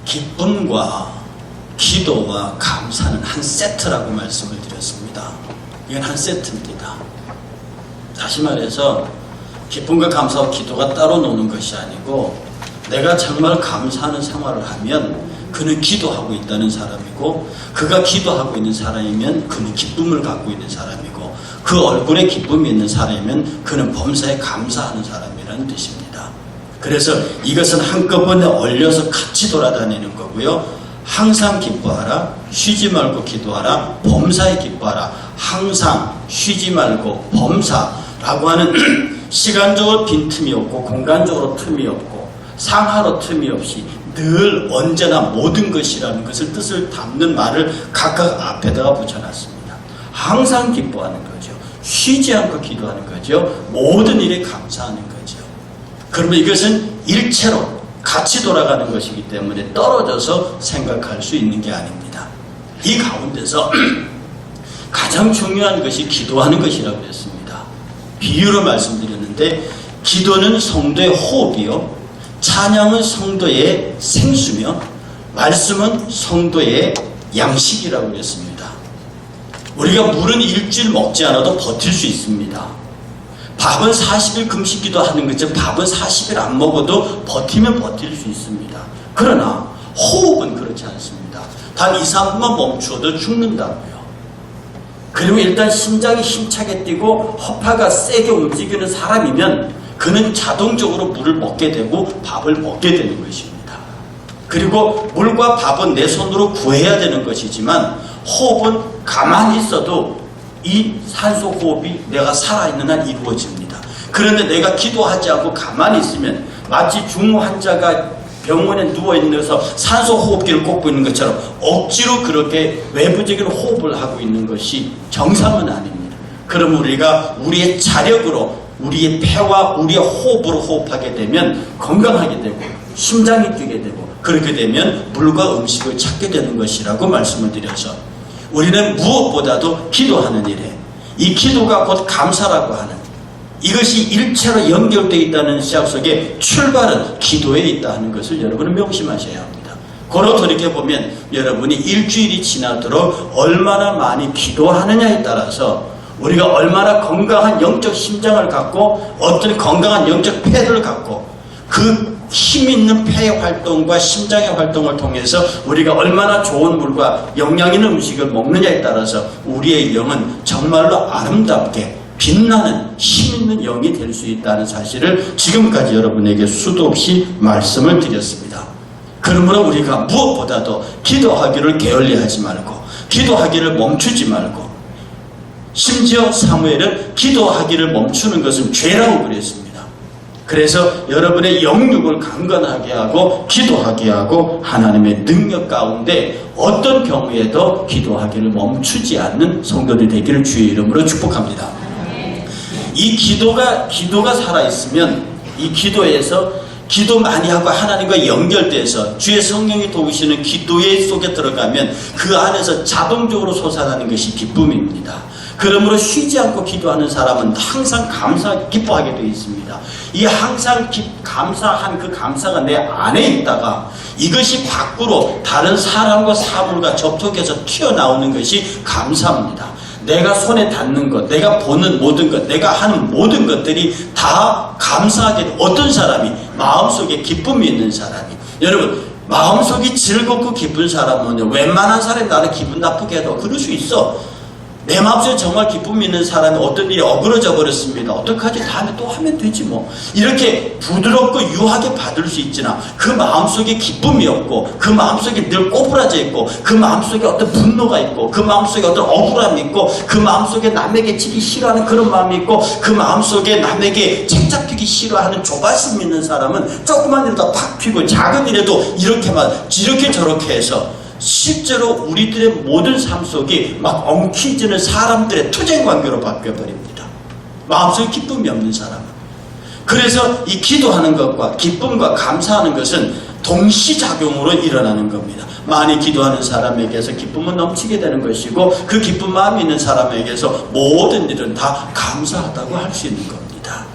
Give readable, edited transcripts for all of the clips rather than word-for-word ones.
기쁨과 기도와 감사는 한 세트라고 말씀을 드렸습니다. 이건 한 세트입니다. 다시 말해서 기쁨과 감사와 기도가 따로 노는 것이 아니고, 내가 정말 감사하는 생활을 하면 그는 기도하고 있다는 사람이고, 그가 기도하고 있는 사람이면 그는 기쁨을 갖고 있는 사람이고, 그 얼굴에 기쁨이 있는 사람이면 그는 범사에 감사하는 사람이라는 뜻입니다. 그래서 이것은 한꺼번에 얼려서 같이 돌아다니는 거고요. 항상 기뻐하라, 쉬지 말고 기도하라, 범사에 기뻐하라. 항상 쉬지 말고 범사라고 하는 시간적으로 빈틈이 없고 공간적으로 틈이 없고 상하로 틈이 없이 늘 언제나 모든 것이라는 것을 뜻을 담는 말을 각각 앞에다가 붙여놨습니다. 항상 기뻐하는 거죠. 쉬지 않고 기도하는 거죠. 모든 일에 감사하는 거죠. 그러면 이것은 일체로 같이 돌아가는 것이기 때문에 떨어져서 생각할 수 있는 게 아닙니다. 이 가운데서 가장 중요한 것이 기도하는 것이라고 했습니다. 비유로 말씀드렸는데, 기도는 성도의 호흡이요, 찬양은 성도의 생수며 말씀은 성도의 양식이라고 했습니다. 우리가 물은 일주일 먹지 않아도 버틸 수 있습니다. 밥은 40일 금식기도 하는 것처럼 밥은 40일 안 먹어도 버티면 버틸 수 있습니다. 그러나 호흡은 그렇지 않습니다. 단 2, 3분만 멈추어도 죽는다고요. 그러면 일단 심장이 힘차게 뛰고 허파가 세게 움직이는 사람이면 그는 자동적으로 물을 먹게 되고 밥을 먹게 되는 것입니다. 그리고 물과 밥은 내 손으로 구해야 되는 것이지만, 호흡은 가만히 있어도 이 산소 호흡이 내가 살아있는 한 이루어집니다. 그런데 내가 기도하지 않고 가만히 있으면 마치 중환자가 병원에 누워있는 산소 호흡기를 꽂고 있는 것처럼 억지로 그렇게 외부적인 호흡을 하고 있는 것이 정상은 아닙니다. 그럼 우리가 우리의 자력으로, 우리의 폐와 우리의 호흡으로 호흡하게 되면 건강하게 되고 심장이 뛰게 되고, 그렇게 되면 물과 음식을 찾게 되는 것이라고 말씀을 드려서, 우리는 무엇보다도 기도하는 일에, 이 기도가 곧 감사라고 하는, 이것이 일체로 연결되어 있다는 시작 속에 출발은 기도에 있다 하는 것을 여러분은 명심하셔야 합니다. 걸어 돌이켜보면 여러분이 일주일이 지나도록 얼마나 많이 기도하느냐에 따라서 우리가 얼마나 건강한 영적 심장을 갖고 어떤 건강한 영적 폐를 갖고 그 힘 있는 폐의 활동과 심장의 활동을 통해서 우리가 얼마나 좋은 물과 영양 있는 음식을 먹느냐에 따라서 우리의 영은 정말로 아름답게 빛나는 힘 있는 영이 될 수 있다는 사실을 지금까지 여러분에게 수도 없이 말씀을 드렸습니다. 그러므로 우리가 무엇보다도 기도하기를 게을리하지 말고, 기도하기를 멈추지 말고, 심지어 사무엘은 기도하기를 멈추는 것은 죄라고 그랬습니다. 그래서 여러분의 영육을 강건하게 하고 기도하게 하고 하나님의 능력 가운데 어떤 경우에도 기도하기를 멈추지 않는 성도들이 되기를 주의 이름으로 축복합니다. 이 기도가 살아있으면, 이 기도에서 기도 많이 하고 하나님과 연결돼서 주의 성령이 도우시는 기도의 속에 들어가면 그 안에서 자동적으로 솟아나는 것이 기쁨입니다. 그러므로 쉬지 않고 기도하는 사람은 항상 기뻐하게 되어 있습니다. 이 항상 감사한 그 감사가 내 안에 있다가 이것이 밖으로 다른 사람과 사물과 접촉해서 튀어나오는 것이 감사입니다. 내가 손에 닿는 것, 내가 보는 모든 것, 내가 하는 모든 것들이 다 감사하게, 어떤 사람이 마음속에 기쁨이 있는 사람이, 여러분 마음속이 즐겁고 기쁜 사람은 웬만한 사람이 나를 기분 나쁘게 해도 그럴 수 있어. 내 마음속에 정말 기쁨이 있는 사람이 어떤 일이 어그러져 버렸습니다. 어떡하지? 다음에 또 하면 되지 뭐. 이렇게 부드럽고 유하게 받을 수 있지나 그 마음속에 기쁨이 없고, 그 마음속에 늘 꼬부라져 있고, 그 마음속에 어떤 분노가 있고, 그 마음속에 어떤 억울함이 있고, 그 마음속에 남에게 지기 싫어하는 그런 마음이 있고, 그 마음속에 남에게 책잡히기 싫어하는 조바심 있는 사람은 조그만 일도 팍 피고 작은 일에도 이렇게 저렇게 해서 실제로 우리들의 모든 삶 속이 막 엉키지는 사람들의 투쟁 관계로 바뀌어버립니다. 마음속에 기쁨이 없는 사람은. 그래서 이 기도하는 것과 기쁨과 감사하는 것은 동시작용으로 일어나는 겁니다. 많이 기도하는 사람에게서 기쁨은 넘치게 되는 것이고, 그 기쁜 마음이 있는 사람에게서 모든 일은 다 감사하다고 할 수 있는 겁니다.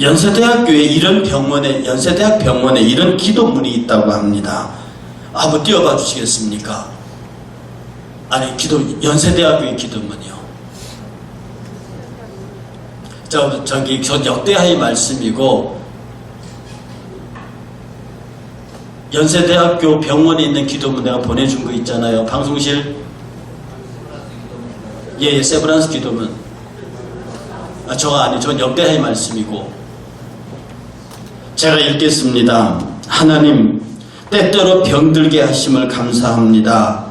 연세대학 병원에 이런 기도문이 있다고 합니다. 한번 띄워봐 주시겠습니까? 아니, 연세대학교의 기도문이요. 저기 역대하의 말씀이고, 연세대학교 병원에 있는 기도문 내가 보내준 거 있잖아요. 방송실. 예, 세브란스 기도문. 저가 아니, 전 역대하의 말씀이고. 제가 읽겠습니다. 하나님, 때때로 병들게 하심을 감사합니다.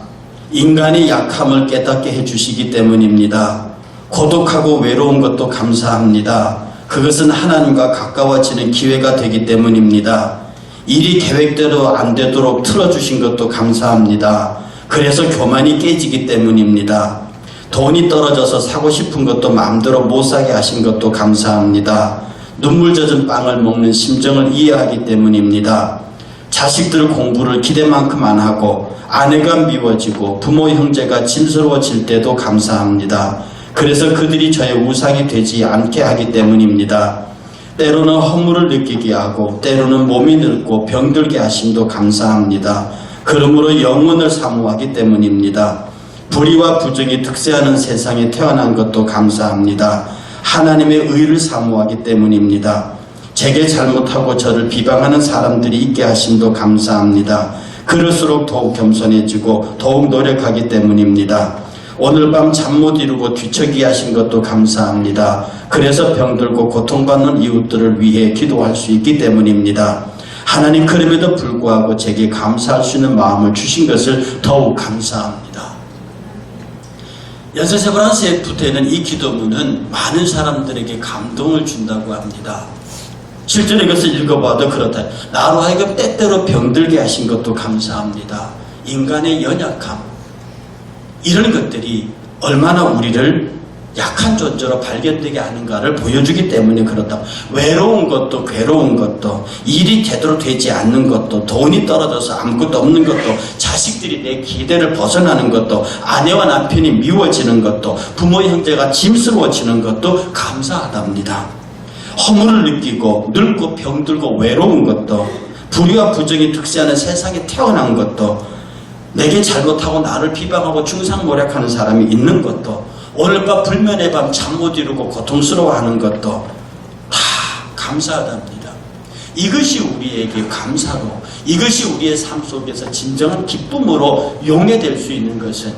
인간의 약함을 깨닫게 해주시기 때문입니다. 고독하고 외로운 것도 감사합니다. 그것은 하나님과 가까워지는 기회가 되기 때문입니다. 일이 계획대로 안 되도록 틀어주신 것도 감사합니다. 그래서 교만이 깨지기 때문입니다. 돈이 떨어져서 사고 싶은 것도 마음대로 못 사게 하신 것도 감사합니다. 눈물 젖은 빵을 먹는 심정을 이해하기 때문입니다. 자식들 공부를 기대만큼 안 하고 아내가 미워지고 부모 형제가 짐스러워질 때도 감사합니다. 그래서 그들이 저의 우상이 되지 않게 하기 때문입니다. 때로는 허물을 느끼게 하고 때로는 몸이 늙고 병들게 하심도 감사합니다. 그러므로 영혼을 사모하기 때문입니다. 불의와 부정이 득세하는 세상에 태어난 것도 감사합니다. 하나님의 의를 사모하기 때문입니다. 제게 잘못하고 저를 비방하는 사람들이 있게 하심도 감사합니다. 그럴수록 더욱 겸손해지고 더욱 노력하기 때문입니다. 오늘 밤 잠 못 이루고 뒤척이 하신 것도 감사합니다. 그래서 병들고 고통받는 이웃들을 위해 기도할 수 있기 때문입니다. 하나님, 그럼에도 불구하고 제게 감사할 수 있는 마음을 주신 것을 더욱 감사합니다. 연세세브란스에 붙어있는 이 기도문은 많은 사람들에게 감동을 준다고 합니다. 실제로 이것을 읽어봐도 그렇다. 나로 하여금 때때로 병들게 하신 것도 감사합니다. 인간의 연약함, 이런 것들이 얼마나 우리를 약한 존재로 발견되게 하는가를 보여주기 때문에 그렇다. 외로운 것도 괴로운 것도 일이 제대로 되지 않는 것도 돈이 떨어져서 아무것도 없는 것도 자식들이 내 기대를 벗어나는 것도 아내와 남편이 미워지는 것도 부모 형제가 짐스러워지는 것도 감사하답니다. 허물을 느끼고 늙고 병들고 외로운 것도 불의와 부정이 득세하는 세상에 태어난 것도 내게 잘못하고 나를 비방하고 중상모략하는 사람이 있는 것도 오늘 밤 불면의 밤 잠 못 이루고 고통스러워하는 것도 다 감사하답니다. 이것이 우리에게 감사로, 이것이 우리의 삶 속에서 진정한 기쁨으로 용해될 수 있는 것은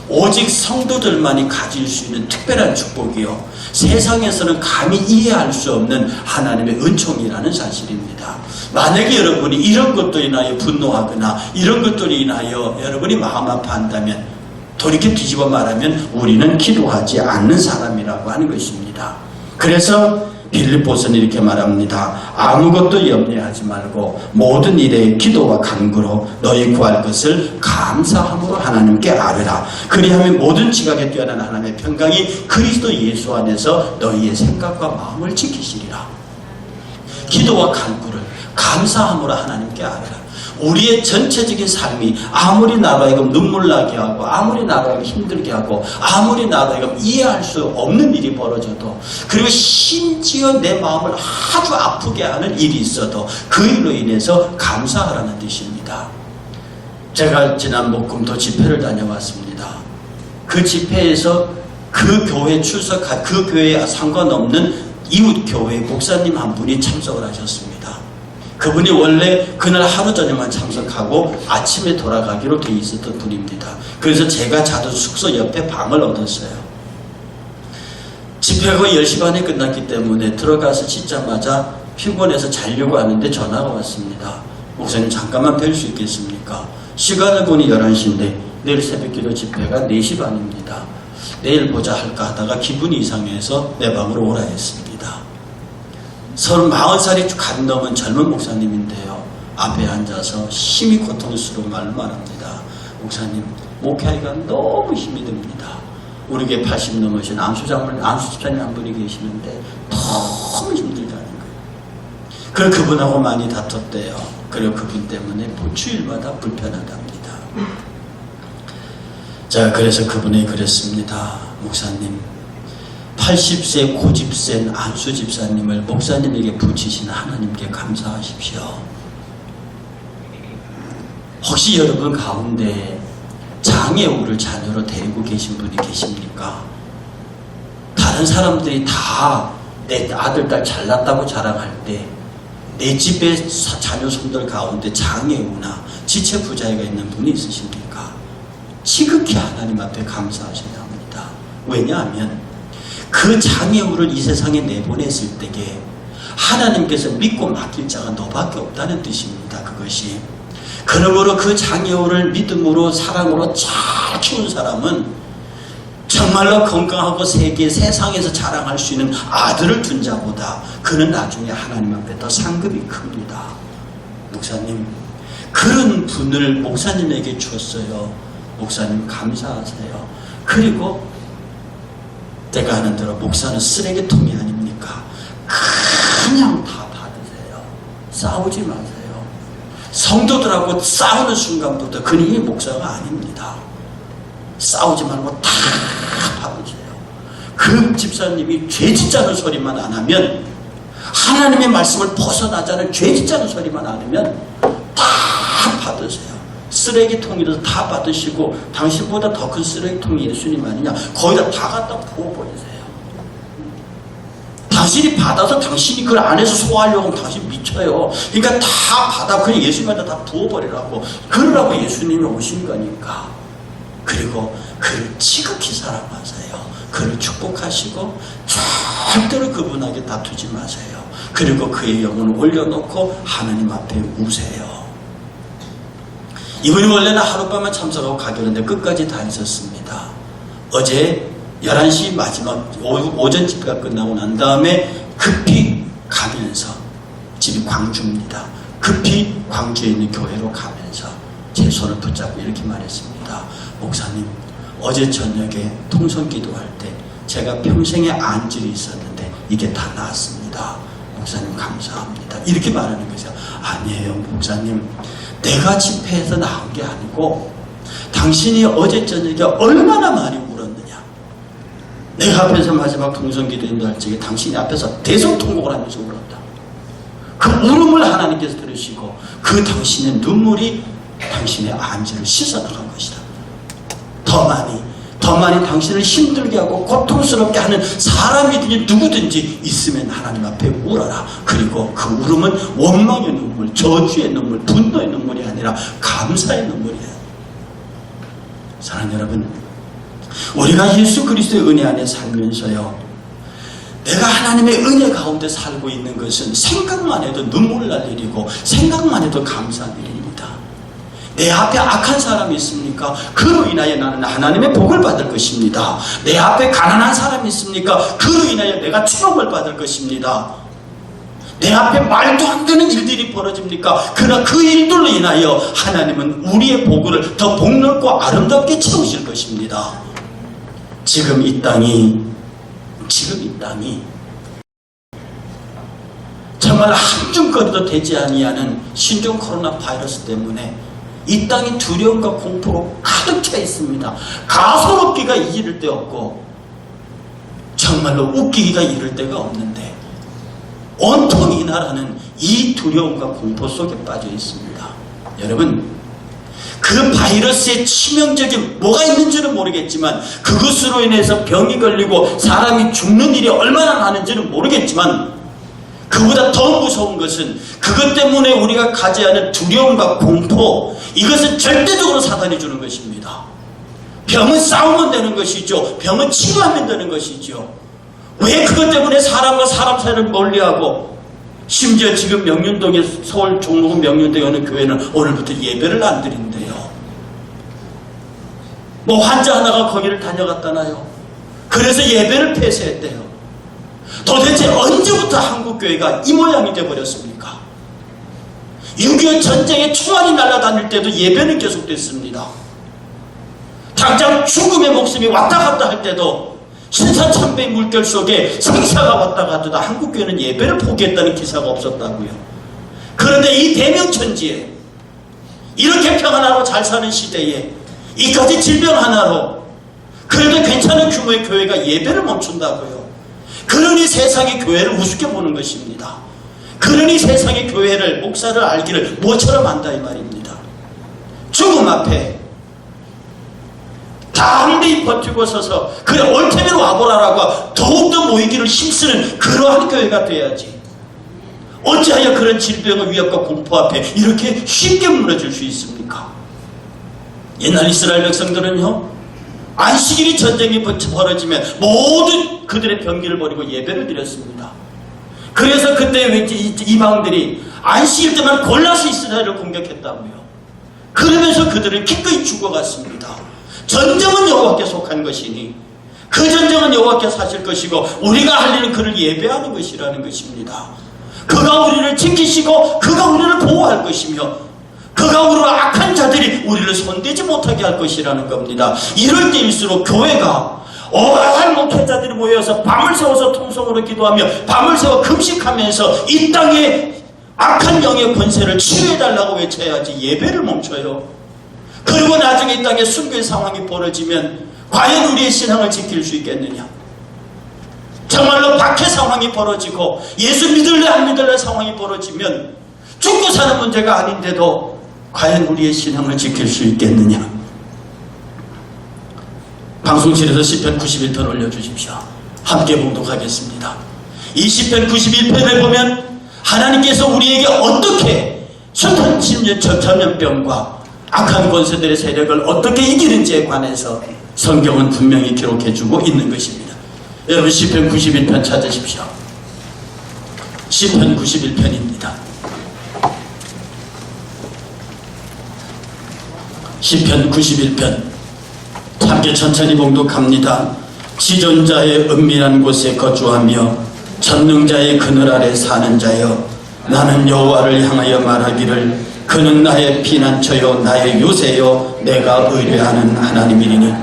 오직 성도들만이 가질 수 있는 특별한 축복이요, 세상에서는 감히 이해할 수 없는 하나님의 은총이라는 사실입니다. 만약에 여러분이 이런 것도 인하여 분노하거나 이런 것들로 인하여 여러분이 마음 아파한다면 돌이켜 뒤집어 말하면 우리는 기도하지 않는 사람이라고 하는 것입니다. 그래서 빌립보서는 이렇게 말합니다. 아무것도 염려하지 말고 모든 일에 기도와 간구로 너희 구할 것을 감사함으로 하나님께 아뢰라. 그리하면 모든 지각에 뛰어난 하나님의 평강이 그리스도 예수 안에서 너희의 생각과 마음을 지키시리라. 기도와 간구를 감사함으로 하나님께 아뢰라. 우리의 전체적인 삶이 아무리 나로 하여금 눈물 나게 하고 아무리 나로 하여금 힘들게 하고 아무리 나로 하여금 이해할 수 없는 일이 벌어져도, 그리고 심지어 내 마음을 아주 아프게 하는 일이 있어도 그 일로 인해서 감사하라는 뜻입니다. 제가 지난 목금토 집회를 다녀왔습니다. 그 집회에서 그 교회 출석한, 그 교회에 상관없는 이웃 교회 목사님 한 분이 참석을 하셨습니다. 그분이 원래 그날 하루 저녁만 참석하고 아침에 돌아가기로 돼 있었던 분입니다. 그래서 제가 자던 숙소 옆에 방을 얻었어요. 집회가 10시 반에 끝났기 때문에 들어가서 씻자마자 피곤해서 자려고 하는데 전화가 왔습니다. 목사님, 잠깐만 뵐 수 있겠습니까? 시간을 보니 11시인데 내일 새벽기도 집회가 4시 반입니다. 내일 보자 할까 하다가 기분이 이상해서 내 방으로 오라 했습니다. 40살이 가득 넘은 젊은 목사님인데요, 앞에 앉아서 심히 고통스러운 말을 말합니다. 목사님, 목회하기가 너무 힘이 듭니다. 우리 교회 80 넘으신 안수 집사님 한 분이 계시는데 너무 힘들다는 거예요. 그리고 그분하고 많이 다퉜대요. 그리고 그분 때문에 주일마다 불편하답니다. 자, 그래서 그분이 그랬습니다. 목사님, 80세 고집센 안수 집사님을 목사님에게 붙이신 하나님께 감사하십시오. 혹시 여러분 가운데 장애우를 자녀로 데리고 계신 분이 계십니까? 다른 사람들이 다 내 아들, 딸 잘났다고 자랑할 때 내 집의 자녀 손들 가운데 장애우나 지체 부자애가 있는 분이 있으십니까? 지극히 하나님 앞에 감사하셔야 합니다. 왜냐하면 그 장애우를 이 세상에 내보냈을 때에 하나님께서 믿고 맡길 자가 너밖에 없다는 뜻입니다. 그것이. 그러므로 그 장애우를 믿음으로 사랑으로 잘 키운 사람은 정말로 건강하고 세상에서 자랑할 수 있는 아들을 둔 자보다 그는 나중에 하나님 앞에 더 상급이 큽니다. 목사님, 그런 분을 목사님에게 주었어요. 목사님 감사하세요. 그리고 내가 하는 대로 목사는 쓰레기통이 아닙니까? 그냥 다 받으세요. 싸우지 마세요. 성도들하고 싸우는 순간부터 그님이 목사가 아닙니다. 싸우지 말고 다 받으세요. 그 집사님이 죄 짓자는 소리만 안 하면, 하나님의 말씀을 벗어나자는 죄 짓자는 소리만 안 하면 다 받으세요. 쓰레기통이라도 다 받으시고, 당신보다 더 큰 쓰레기통이 예수님 아니냐, 거기다 다 갖다 부어버리세요. 당신이 받아서 당신이 그 안에서 소화하려고 하면 당신 미쳐요. 그러니까 다 받아, 그냥 예수님한테 다 부어버리라고, 그러라고 예수님이 오신 거니까. 그리고 그를 지극히 사랑하세요. 그를 축복하시고 절대로 그분에게 다투지 마세요. 그리고 그의 영혼을 올려놓고 하나님 앞에 우세요. 이분이 원래는 하룻밤만 참석하고 가기로는데 끝까지 다 있었습니다. 어제 11시 마지막 오전 집회가 끝나고 난 다음에 급히 가면서, 집이 광주입니다. 급히 광주에 있는 교회로 가면서 제 손을 붙잡고 이렇게 말했습니다. 목사님, 어제 저녁에 통성 기도할 때 제가 평생에 안질이 있었는데 이게 다 나았습니다. 목사님 감사합니다. 이렇게 말하는 거죠. 아니에요 목사님, 내가 집회에서 나온 게 아니고 당신이 어제 저녁에 얼마나 많이 울었느냐. 내가 앞에서 마지막 통성 기도 인도할 적에 당신이 앞에서 대성통곡을 하면서 울었다. 그 울음을 하나님께서 들으시고 그 당신의 눈물이 당신의 안지를 씻어나간 것이다. 더 많이 당신을 힘들게 하고 고통스럽게 하는 사람이든지 누구든지 있으면 하나님 앞에 울어라. 그리고 그 울음은 원망의 눈물, 저주의 눈물, 분노의 눈물이 아니라 감사의 눈물이에요. 사랑하는 여러분, 우리가 예수 그리스도의 은혜 안에 살면서요, 내가 하나님의 은혜 가운데 살고 있는 것은 생각만 해도 눈물 날 일이고 생각만 해도 감사한 일입니다. 내 앞에 악한 사람이 있습니까? 그로 인하여 나는 하나님의 복을 받을 것입니다. 내 앞에 가난한 사람이 있습니까? 그로 인하여 내가 축복을 받을 것입니다. 내 앞에 말도 안 되는 일들이 벌어집니까? 그러나 그 일들로 인하여 하나님은 우리의 복을 더 복넓고 아름답게 채우실 것입니다. 지금 이 땅이 정말 한줌거리도 되지 아니하는 신종 코로나 바이러스 때문에 이 땅이 두려움과 공포로 가득 차 있습니다. 가소롭기가 이를 데 없고 정말로 웃기기가 이를 데가 없는데 온통 이 나라는 이 두려움과 공포 속에 빠져 있습니다. 여러분, 그 바이러스의 치명적인 뭐가 있는지는 모르겠지만 그것으로 인해서 병이 걸리고 사람이 죽는 일이 얼마나 많은지는 모르겠지만 그보다 더 무서운 것은 그것 때문에 우리가 가지 않은 두려움과 공포, 이것은 절대적으로 사단이 주는 것입니다. 병은 싸우면 되는 것이죠. 병은 치료하면 되는 것이죠. 왜 그것 때문에 사람과 사람 사이를 멀리하고, 심지어 지금 명륜동에, 서울 종로구 명륜동에 있는 교회는 오늘부터 예배를 안 드린대요. 뭐 환자 하나가 거기를 다녀갔다나요? 그래서 예배를 폐쇄했대요. 도대체 언제부터 한국교회가 이 모양이 되어버렸습니까? 6.25 전쟁에 총알이 날아다닐 때도 예배는 계속됐습니다. 당장 죽음의 목숨이 왔다 갔다 할 때도 신사참배의 물결 속에 생사가 왔다 갔다 한국교회는 예배를 포기했다는 기사가 없었다고요. 그런데 이 대명천지에 이렇게 평안하고 잘 사는 시대에 이까지 질병 하나로 그래도 괜찮은 규모의 교회가 예배를 멈춘다고요. 그러니 세상의 교회를 우습게 보는 것입니다. 그러니 세상의 교회를, 목사를 알기를 뭐처럼 안다 이 말입니다. 죽음 앞에 담대히 버티고 서서 그래 올 테면 와보라라고 더욱더 모이기를 힘쓰는 그러한 교회가 돼야지. 어찌하여 그런 질병의 위협과 공포 앞에 이렇게 쉽게 무너질 수 있습니까? 옛날 이스라엘 백성들은요, 안식일이 전쟁이 벌어지면 모두 그들의 병기를 버리고 예배를 드렸습니다. 그래서 그때 이방들이 안식일 때만 골라서 이스라엘을 공격했다고요. 그러면서 그들은 기꺼이 죽어갔습니다. 전쟁은 여호와께 속한 것이니 그 전쟁은 여호와께서 하실 것이고 우리가 할 일은 그를 예배하는 것이라는 것입니다. 그가 우리를 지키시고 그가 우리를 보호할 것이며 그가 우리로 악한 자들이 우리를 손대지 못하게 할 것이라는 겁니다. 이럴 때일수록 교회가 오해한 목회자들이 모여서 밤을 새워서 통성으로 기도하며 밤을 새워 금식하면서 이 땅에 악한 영의 권세를 치유해달라고 외쳐야지 예배를 멈춰요. 그리고 나중에 이 땅에 순교의 상황이 벌어지면 과연 우리의 신앙을 지킬 수 있겠느냐? 정말로 박해 상황이 벌어지고 예수 믿을래 안 믿을래 상황이 벌어지면 죽고 사는 문제가 아닌데도 과연 우리의 신앙을 지킬 수 있겠느냐? 방송실에서 시편 91편 올려주십시오. 함께 봉독하겠습니다. 이 시편 91편을 보면 하나님께서 우리에게 어떻게 숱한 전염병과 악한 권세들의 세력을 어떻게 이기는지에 관해서 성경은 분명히 기록해주고 있는 것입니다. 여러분 시편 91편 찾으십시오. 시편 91편입니다. 시편 91편 함께 천천히 봉독합니다. 지존자의 은밀한 곳에 거주하며 전능자의 그늘 아래 사는 자여, 나는 여호와를 향하여 말하기를 그는 나의 피난처요 나의 요새요 내가 의뢰하는 하나님이니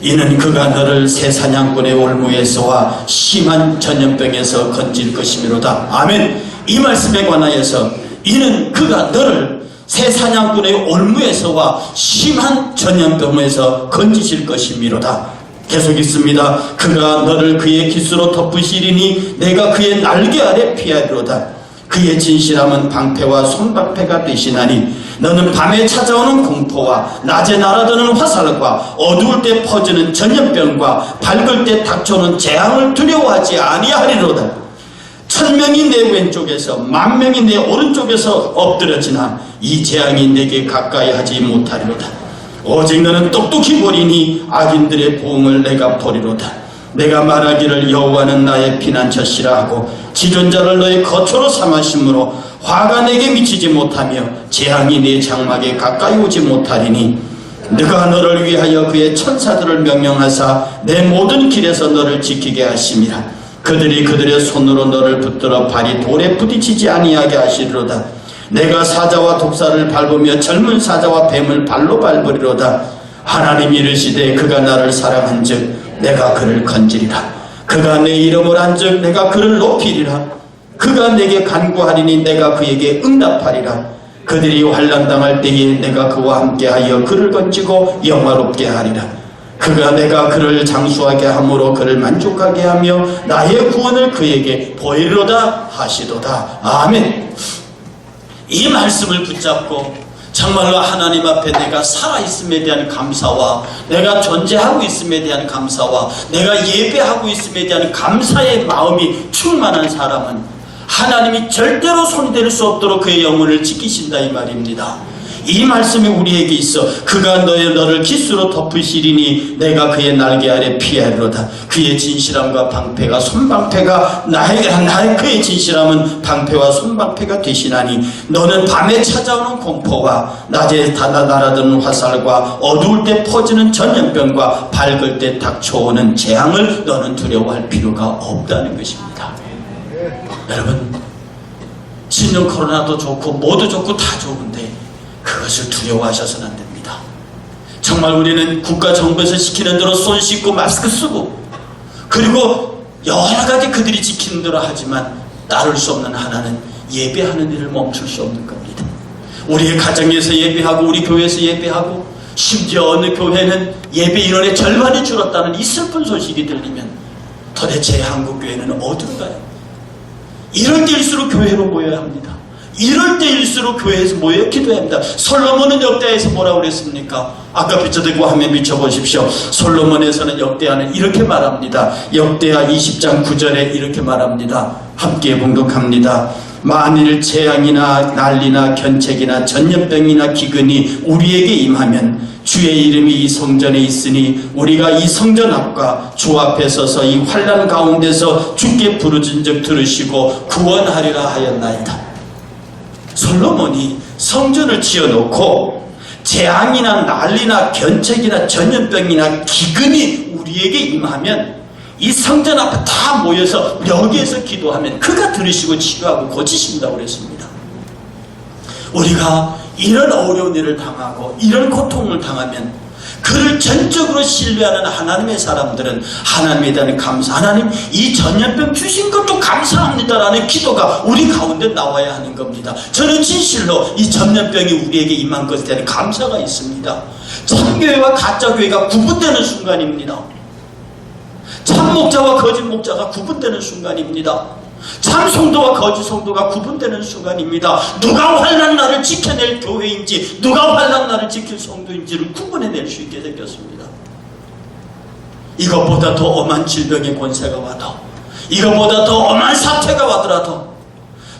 이는 그가 너를 새 사냥꾼의 올무에서와 심한 전염병에서 건질 것이미로다. 아멘. 이 말씀에 관하여서 이는 그가 너를 새 사냥꾼의 올무에서와 심한 전염병에서 건지실 것이미로다. 계속 있습니다. 그가 너를 그의 깃으로 덮으시리니 내가 그의 날개 아래 피하리로다. 그의 진실함은 방패와 손방패가 되시나니 너는 밤에 찾아오는 공포와 낮에 날아드는 화살과 어두울 때 퍼지는 전염병과 밝을 때 닥쳐오는 재앙을 두려워하지 아니하리로다. 1000명이 내 왼쪽에서 10,000명이 내 오른쪽에서 엎드려지나 이 재앙이 내게 가까이 하지 못하리로다. 오직 너는 똑똑히 보리니 악인들의 보응을 내가 보리로다. 내가 말하기를 여호와는 나의 피난처시라 하고 지존자를 너의 거처로 삼으심으로 화가 내게 미치지 못하며 재앙이 내 장막에 가까이 오지 못하리니 네가 너를 위하여 그의 천사들을 명령하사 내 모든 길에서 너를 지키게 하심이라. 그들이 그들의 손으로 너를 붙들어 발이 돌에 부딪히지 아니하게 하시리로다. 내가 사자와 독사를 밟으며 젊은 사자와 뱀을 발로 밟으리로다. 하나님이 이르시되 그가 나를 사랑한즉 내가 그를 건지리라. 그가 내 이름을 한즉 내가 그를 높이리라. 그가 내게 간구하리니 내가 그에게 응답하리라. 그들이 환난 당할 때에 내가 그와 함께하여 그를 건지고 영화롭게 하리라. 그가 내가 그를 장수하게 함으로 그를 만족하게 하며 나의 구원을 그에게 보이리로다 하시도다. 아멘. 이 말씀을 붙잡고 정말로 하나님 앞에 내가 살아있음에 대한 감사와 내가 존재하고 있음에 대한 감사와 내가 예배하고 있음에 대한 감사의 마음이 충만한 사람은 하나님이 절대로 손이 댈 수 없도록 그의 영혼을 지키신다 이 말입니다. 이 말씀이 우리에게 있어 그가 너를 깃으로 덮으시리니 내가 그의 날개 아래 피하리로다. 그의 진실함과 방패가 손방패가 나의 그의 진실함은 방패와 손방패가 되시나니 너는 밤에 찾아오는 공포와 낮에 날아드는 화살과 어두울 때 퍼지는 전염병과 밝을 때 닥쳐오는 재앙을 너는 두려워할 필요가 없다는 것입니다. 여러분 신종 코로나도 좋고 뭐도 좋고 다 좋은데 그것을 두려워하셔서는 안 됩니다. 정말 우리는 국가 정부에서 시키는 대로 손 씻고 마스크 쓰고 그리고 여러 가지 그들이 지키는 대로 하지만 따를 수 없는 하나는 예배하는 일을 멈출 수 없는 겁니다. 우리의 가정에서 예배하고 우리 교회에서 예배하고 심지어 어느 교회는 예배 인원의 절반이 줄었다는 이 슬픈 소식이 들리면 도대체 한국교회는 어디로 가요? 이럴 때일수록 교회로 모여야 합니다. 이럴 때일수록 교회에서 모여 기도해야 합니다. 솔로몬은 역대하에서 뭐라고 그랬습니까? 아까 비춰드리고 화면 비춰보십시오. 솔로몬에서는 역대하는 이렇게 말합니다. 역대하 20장 9절에 이렇게 말합니다. 함께 봉독합니다. 만일 재앙이나 난리나 견책이나 전염병이나 기근이 우리에게 임하면 주의 이름이 이 성전에 있으니 우리가 이 성전 앞과 주 앞에 서서 이 환난 가운데서 주께 부르짖은즉 들으시고 구원하리라 하였나이다. 솔로몬이 성전을 지어놓고 재앙이나 난리나 견책이나 전염병이나 기근이 우리에게 임하면 이 성전 앞에 다 모여서 여기에서 기도하면 그가 들으시고 치료하고 고치신다고 그랬습니다. 우리가 이런 어려운 일을 당하고 이런 고통을 당하면 그를 전적으로 신뢰하는 하나님의 사람들은 하나님에 대한 감사, 하나님 이 전염병 주신 것도 감사합니다라는 기도가 우리 가운데 나와야 하는 겁니다. 저는 진실로 이 전염병이 우리에게 임한 것에 대한 감사가 있습니다. 참교회와 가짜교회가 구분되는 순간입니다. 참 목자와 거짓 목자가 구분되는 순간입니다. 참 성도와 거짓 성도가 구분되는 순간입니다. 누가 환난 날을 지켜낼 교회인지 누가 환난 날을 지킬 성도인지를 구분해낼 수 있게 생겼습니다. 이것보다 더 엄한 질병의 권세가 와도, 이것보다 더 엄한 사태가 와더라도,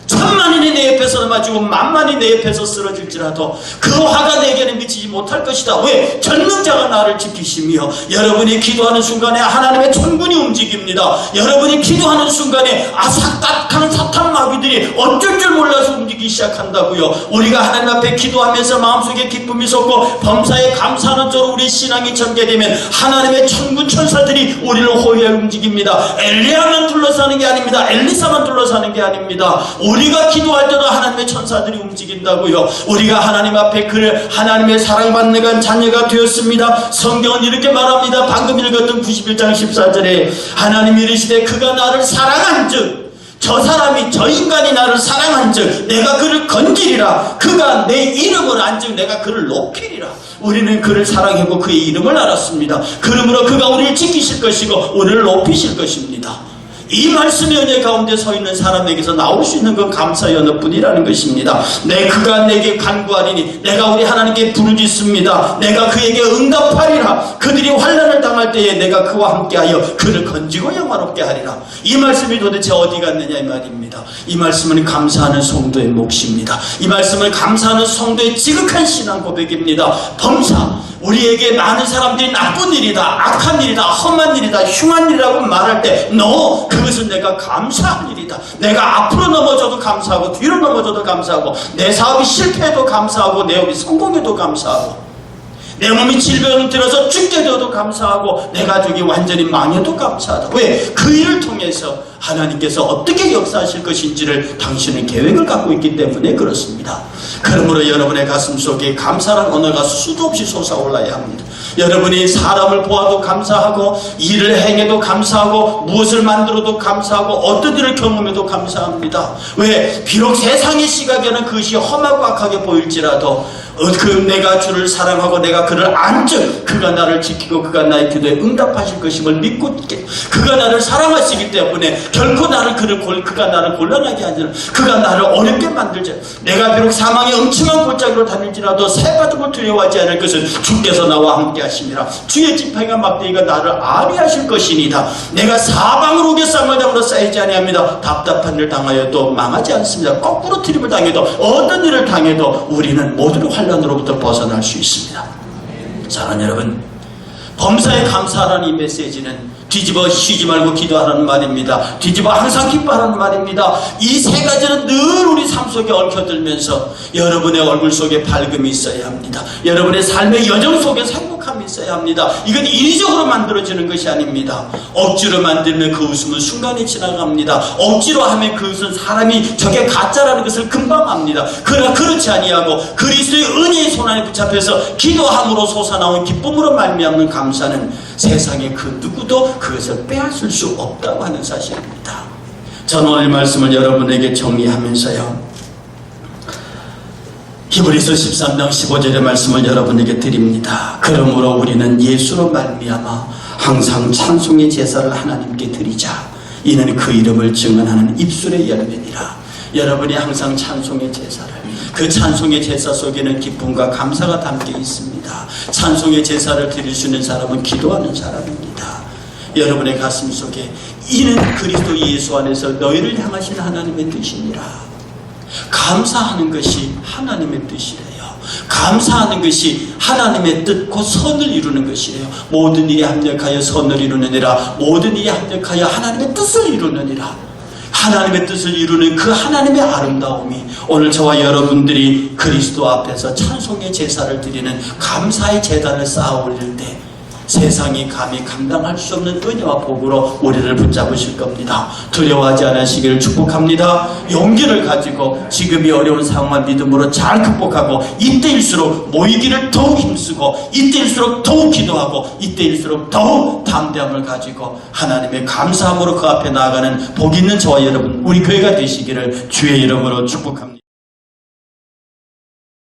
천만인이 내 옆에서 넘어지고 만만이 내 옆에서 쓰러질지라도 그 화가 내게는 미치지 못할 것이다. 왜? 전능자가 나를 지키시며, 여러분이 기도하는 순간에 하나님의 천군이 움직입니다. 여러분이 기도하는 순간에 아삭딱한 사탄 마귀들이 어쩔 줄 몰라서 움직이기 시작한다고요. 우리가 하나님 앞에 기도하면서 마음속에 기쁨이 솟고 범사에 감사하는 쪽으로 우리 신앙이 전개되면 하나님의 천군 천사들이 우리를 호위하여 움직입니다. 엘리야만 둘러싸는 게 아닙니다. 엘리사만 둘러싸는 게 아닙니다. 우리가 기도할 때도 하나님의 천사들이 움직인다고요. 우리가 하나님 앞에 그를 하나님의 사랑받는 자녀가 되었습니다. 성경은 이렇게 말합니다. 방금 읽었던 91장 14절에 하나님이 이르시되 그가 나를 사랑한즉, 저 사람이, 저 인간이 나를 사랑한즉 내가 그를 건지리라. 그가 내 이름을 안즉 내가 그를 높이리라. 우리는 그를 사랑하고 그의 이름을 알았습니다. 그러므로 그가 우리를 지키실 것이고 우리를 높이실 것입니다. 이 말씀의 은혜 가운데 서 있는 사람에게서 나올 수 있는 건 감사의 언어뿐이라는 것입니다. 그가 내게 간구하리니 내가 우리 하나님께 부르짖습니다. 내가 그에게 응답하리라. 그들이 환난을 당할 때에 내가 그와 함께하여 그를 건지고 영화롭게 하리라. 이 말씀이 도대체 어디 갔느냐 이 말입니다. 이 말씀은 감사하는 성도의 몫입니다. 이 말씀은 감사하는 성도의 지극한 신앙 고백입니다. 범사, 우리에게 많은 사람들이 나쁜 일이다, 악한 일이다, 험한 일이다, 흉한 일이라고 말할 때 no, 그것은 내가 감사할 일이다. 내가 앞으로 넘어져도 감사하고 뒤로 넘어져도 감사하고 내 사업이 실패해도 감사하고 내 업이 성공해도 감사하고 내 몸이 질병을 들어서 죽게 되어도 감사하고 내 가족이 완전히 망해도 감사하다. 왜? 그 일을 통해서 하나님께서 어떻게 역사하실 것인지를 당신은 계획을 갖고 있기 때문에 그렇습니다. 그러므로 여러분의 가슴 속에 감사란 언어가 수도 없이 솟아올라야 합니다. 여러분이 사람을 보아도 감사하고 일을 행해도 감사하고 무엇을 만들어도 감사하고 어떤 일을 경험해도 감사합니다. 왜? 비록 세상의 시각에는 그것이 험하고 악하게 보일지라도 내가 주를 사랑하고 내가 그를 안즉 그가 나를 지키고 그가 나의 기도에 응답하실 것임을 믿고 그가 나를 사랑하시기 때문에 결코 그가 나를 곤란하게 하지, 그가 나를 어렵게 만들지, 내가 비록 사망의 엄청난 골짜기로 다닐지라도 새바둑을 두려워하지 않을 것은 주께서 나와 함께 하심이라. 주의 지팡이와 막대기가 나를 아리하실 것이니이다. 내가 사방으로 오개쌈을 담으로 쌓이지 아니합니다. 답답한 일을 당하여도 망하지 않습니다. 거꾸로 트림을 당해도 어떤 일을 당해도 우리는 모두를 환난으로부터 벗어날 수 있습니다. 사랑하는 여러분, 범사에 감사하라는 이 메시지는 뒤집어 쉬지 말고 기도하라는 말입니다. 뒤집어 항상 기뻐하라는 말입니다. 이 세 가지는 늘 우리 삶 속에 얽혀들면서 여러분의 얼굴 속에 밝음이 있어야 합니다. 여러분의 삶의 여정 속에 행복함이 있어야 합니다. 이건 인위적으로 만들어지는 것이 아닙니다. 억지로 만들면 그 웃음은 순간에 지나갑니다. 억지로 하면 그것은 사람이 저게 가짜라는 것을 금방 압니다. 그러나 그렇지 아니하고 그리스도의 은혜의 손안에 붙잡혀서 기도함으로 솟아나온 기쁨으로 말미암는 감사는 세상에 그 누구도 그것을 빼앗을 수 없다고 하는 사실입니다. 저는 오늘 말씀을 여러분에게 정리하면서요, 히브리서 13장 15절의 말씀을 여러분에게 드립니다. 그러므로 우리는 예수로 말미암아 항상 찬송의 제사를 하나님께 드리자. 이는 그 이름을 증언하는 입술의 열매니라. 여러분이 항상 찬송의 제사를, 그 찬송의 제사 속에는 기쁨과 감사가 담겨 있습니다. 찬송의 제사를 드릴 수 있는 사람은 기도하는 사람입니다. 여러분의 가슴 속에 이는 그리스도 예수 안에서 너희를 향하신 하나님의 뜻이니라. 감사하는 것이 하나님의 뜻이래요. 감사하는 것이 하나님의 뜻 곧 선을 이루는 것이래요. 모든 일에 합력하여 선을 이루느니라. 모든 일에 합력하여 하나님의 뜻을 이루느니라. 하나님의 뜻을 이루는 그 하나님의 아름다움이 오늘 저와 여러분들이 그리스도 앞에서 찬송의 제사를 드리는 감사의 제단을 쌓아 올릴 때 세상이 감히 감당할 수 없는 은혜와 복으로 우리를 붙잡으실 겁니다. 두려워하지 않으시기를 축복합니다. 용기를 가지고 지금 이 어려운 상황을 믿음으로 잘 극복하고 이때일수록 모이기를 더욱 힘쓰고 이때일수록 더욱 기도하고 이때일수록 더욱 담대함을 가지고 하나님의 감사함으로 그 앞에 나아가는 복 있는 저와 여러분 우리 교회가 되시기를 주의 이름으로 축복합니다.